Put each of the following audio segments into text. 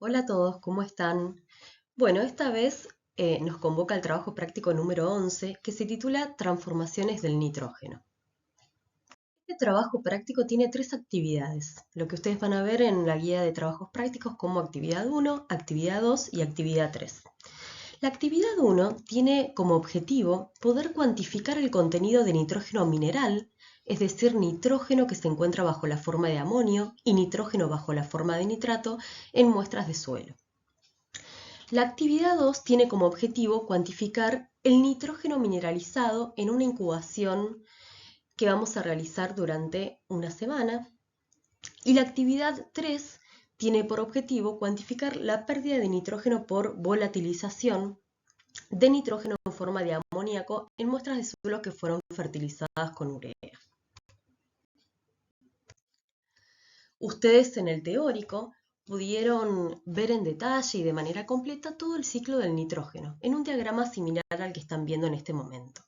Hola a todos, ¿cómo están? Bueno, esta vez nos convoca el trabajo práctico número 11 que se titula Transformaciones del nitrógeno. Este trabajo práctico tiene tres actividades, lo que ustedes van a ver en la guía de trabajos prácticos como actividad 1, actividad 2 y actividad 3. La actividad 1 tiene como objetivo poder cuantificar el contenido de nitrógeno mineral, es decir, nitrógeno que se encuentra bajo la forma de amonio y nitrógeno bajo la forma de nitrato en muestras de suelo. La actividad 2 tiene como objetivo cuantificar el nitrógeno mineralizado en una incubación que vamos a realizar durante una semana. Y la actividad 3 tiene por objetivo cuantificar la pérdida de nitrógeno por volatilización de nitrógeno en forma de amoníaco en muestras de suelo que fueron fertilizadas con urea. Ustedes en el teórico pudieron ver en detalle y de manera completa todo el ciclo del nitrógeno, en un diagrama similar al que están viendo en este momento.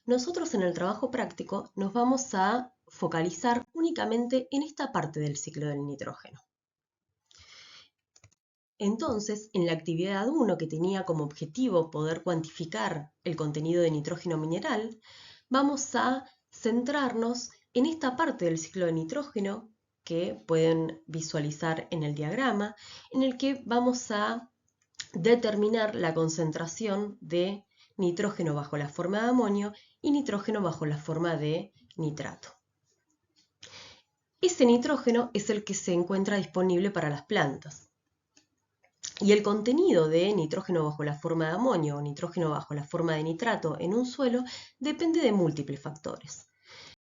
Nosotros en el trabajo práctico nos vamos a focalizar únicamente en esta parte del ciclo del nitrógeno. Entonces, en la actividad 1, que tenía como objetivo poder cuantificar el contenido de nitrógeno mineral, vamos a centrarnos en esta parte del ciclo de nitrógeno que pueden visualizar en el diagrama, en el que vamos a determinar la concentración de nitrógeno bajo la forma de amonio y nitrógeno bajo la forma de nitrato. Ese nitrógeno es el que se encuentra disponible para las plantas. Y el contenido de nitrógeno bajo la forma de amonio o nitrógeno bajo la forma de nitrato en un suelo depende de múltiples factores.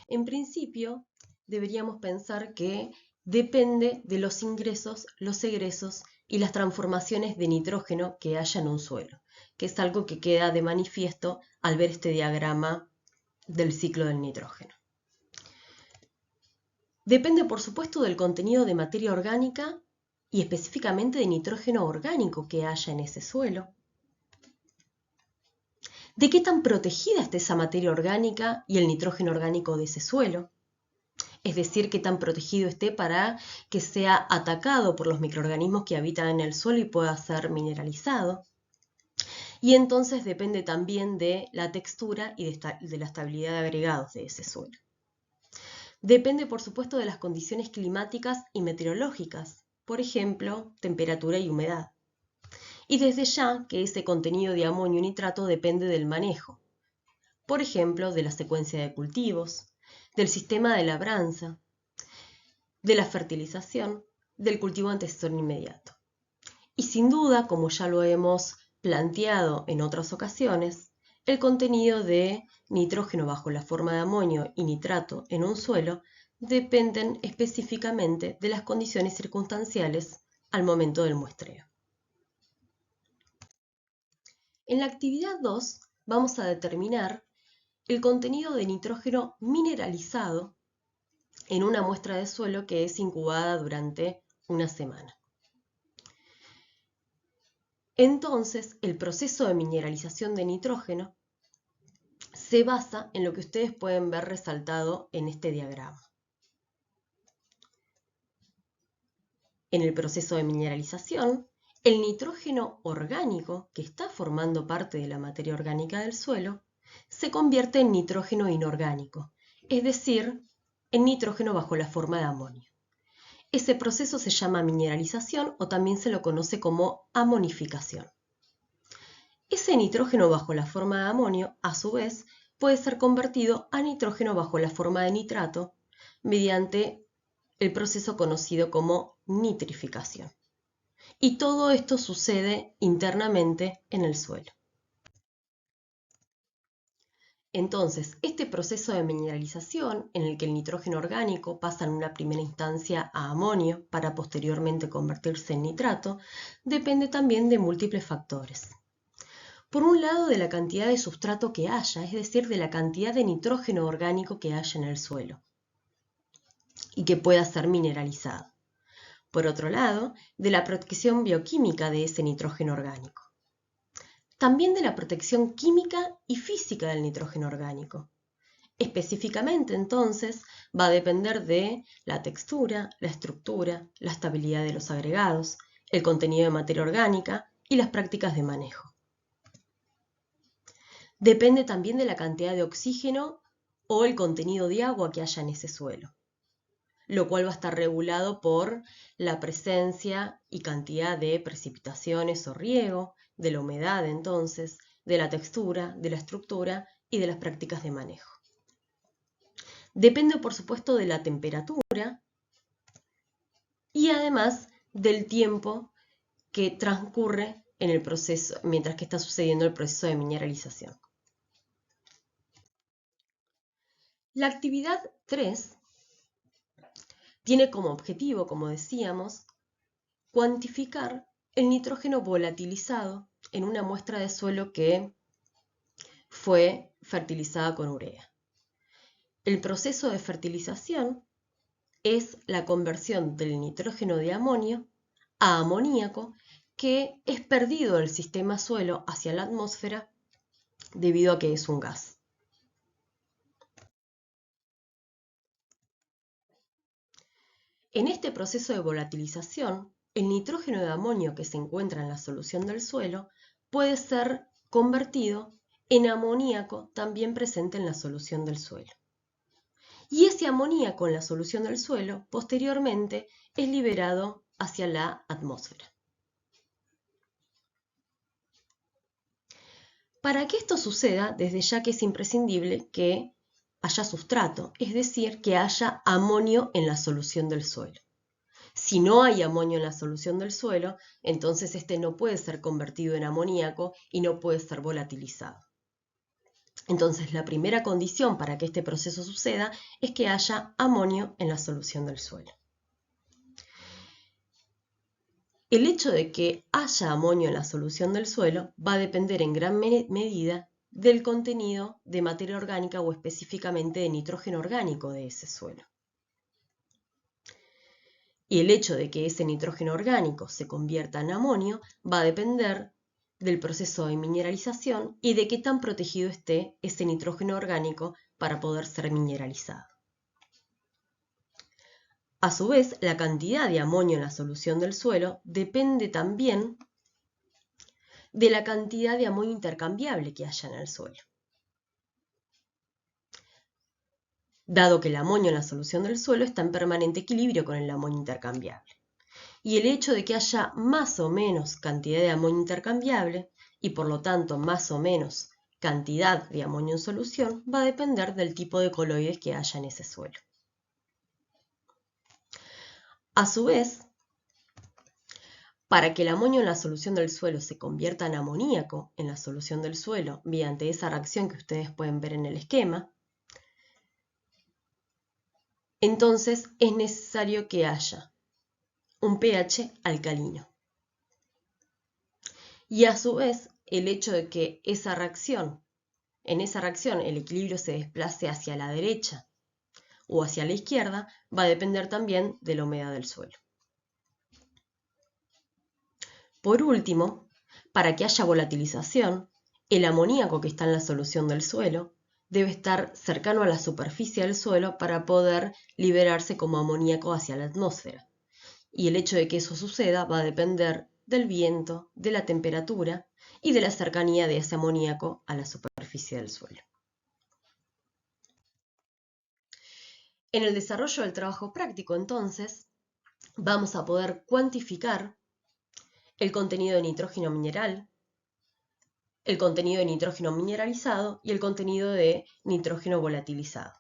En principio, deberíamos pensar que depende de los ingresos, los egresos y las transformaciones de nitrógeno que haya en un suelo, que es algo que queda de manifiesto al ver este diagrama del ciclo del nitrógeno. Depende, por supuesto, del contenido de materia orgánica y específicamente de nitrógeno orgánico que haya en ese suelo. ¿De qué tan protegida está esa materia orgánica y el nitrógeno orgánico de ese suelo? Es decir, qué tan protegido esté para que sea atacado por los microorganismos que habitan en el suelo y pueda ser mineralizado. Y entonces depende también de la textura y de la estabilidad de agregados de ese suelo. Depende, por supuesto, de las condiciones climáticas y meteorológicas, por ejemplo, temperatura y humedad. Y desde ya que ese contenido de amonio y nitrato depende del manejo, por ejemplo, de la secuencia de cultivos, del sistema de labranza, de la fertilización, del cultivo antecesor inmediato. Y sin duda, como ya lo hemos planteado en otras ocasiones, el contenido de nitrógeno bajo la forma de amonio y nitrato en un suelo dependen específicamente de las condiciones circunstanciales al momento del muestreo. En la actividad 2 vamos a determinar el contenido de nitrógeno mineralizado en una muestra de suelo que es incubada durante una semana. Entonces, el proceso de mineralización de nitrógeno se basa en lo que ustedes pueden ver resaltado en este diagrama. En el proceso de mineralización, el nitrógeno orgánico, que está formando parte de la materia orgánica del suelo, se convierte en nitrógeno inorgánico, es decir, en nitrógeno bajo la forma de amonio. Ese proceso se llama mineralización o también se lo conoce como amonificación. Ese nitrógeno bajo la forma de amonio, a su vez, puede ser convertido a nitrógeno bajo la forma de nitrato mediante el proceso conocido como nitrificación. Y todo esto sucede internamente en el suelo. Entonces, este proceso de mineralización, en el que el nitrógeno orgánico pasa en una primera instancia a amonio para posteriormente convertirse en nitrato, depende también de múltiples factores. Por un lado, de la cantidad de sustrato que haya, es decir, de la cantidad de nitrógeno orgánico que haya en el suelo y que pueda ser mineralizado. Por otro lado, de la protección bioquímica de ese nitrógeno orgánico. También de la protección química y física del nitrógeno orgánico. Específicamente, entonces, va a depender de la textura, la estructura, la estabilidad de los agregados, el contenido de materia orgánica y las prácticas de manejo. Depende también de la cantidad de oxígeno o el contenido de agua que haya en ese suelo, lo cual va a estar regulado por la presencia y cantidad de precipitaciones o riego, de la humedad entonces, de la textura, de la estructura y de las prácticas de manejo. Depende, por supuesto, de la temperatura y además del tiempo que transcurre en el proceso, mientras que está sucediendo el proceso de mineralización. La actividad 3 tiene como objetivo, como decíamos, cuantificar el nitrógeno volatilizado en una muestra de suelo que fue fertilizada con urea. El proceso de fertilización es la conversión del nitrógeno de amonio a amoníaco que es perdido del sistema suelo hacia la atmósfera debido a que es un gas. En este proceso de volatilización, el nitrógeno de amonio que se encuentra en la solución del suelo puede ser convertido en amoníaco también presente en la solución del suelo. Y ese amoníaco en la solución del suelo posteriormente es liberado hacia la atmósfera. Para que esto suceda, desde ya que es imprescindible que haya sustrato, es decir, que haya amonio en la solución del suelo. Si no hay amonio en la solución del suelo, entonces este no puede ser convertido en amoníaco y no puede ser volatilizado. Entonces, la primera condición para que este proceso suceda es que haya amonio en la solución del suelo. El hecho de que haya amonio en la solución del suelo va a depender en gran medida del contenido de materia orgánica o específicamente de nitrógeno orgánico de ese suelo. Y el hecho de que ese nitrógeno orgánico se convierta en amonio va a depender del proceso de mineralización y de qué tan protegido esté ese nitrógeno orgánico para poder ser mineralizado. A su vez, la cantidad de amonio en la solución del suelo depende también de la cantidad de amonio intercambiable que haya en el suelo. Dado que el amonio en la solución del suelo está en permanente equilibrio con el amonio intercambiable. Y el hecho de que haya más o menos cantidad de amonio intercambiable y por lo tanto más o menos cantidad de amonio en solución va a depender del tipo de coloides que haya en ese suelo. A su vez, para que el amonio en la solución del suelo se convierta en amoníaco en la solución del suelo mediante esa reacción que ustedes pueden ver en el esquema, entonces es necesario que haya un pH alcalino. Y a su vez, el hecho de que en esa reacción el equilibrio se desplace hacia la derecha o hacia la izquierda va a depender también de la humedad del suelo. Por último, para que haya volatilización, el amoníaco que está en la solución del suelo debe estar cercano a la superficie del suelo para poder liberarse como amoníaco hacia la atmósfera. Y el hecho de que eso suceda va a depender del viento, de la temperatura y de la cercanía de ese amoníaco a la superficie del suelo. En el desarrollo del trabajo práctico, entonces, vamos a poder cuantificar el contenido de nitrógeno mineral, el contenido de nitrógeno mineralizado y el contenido de nitrógeno volatilizado.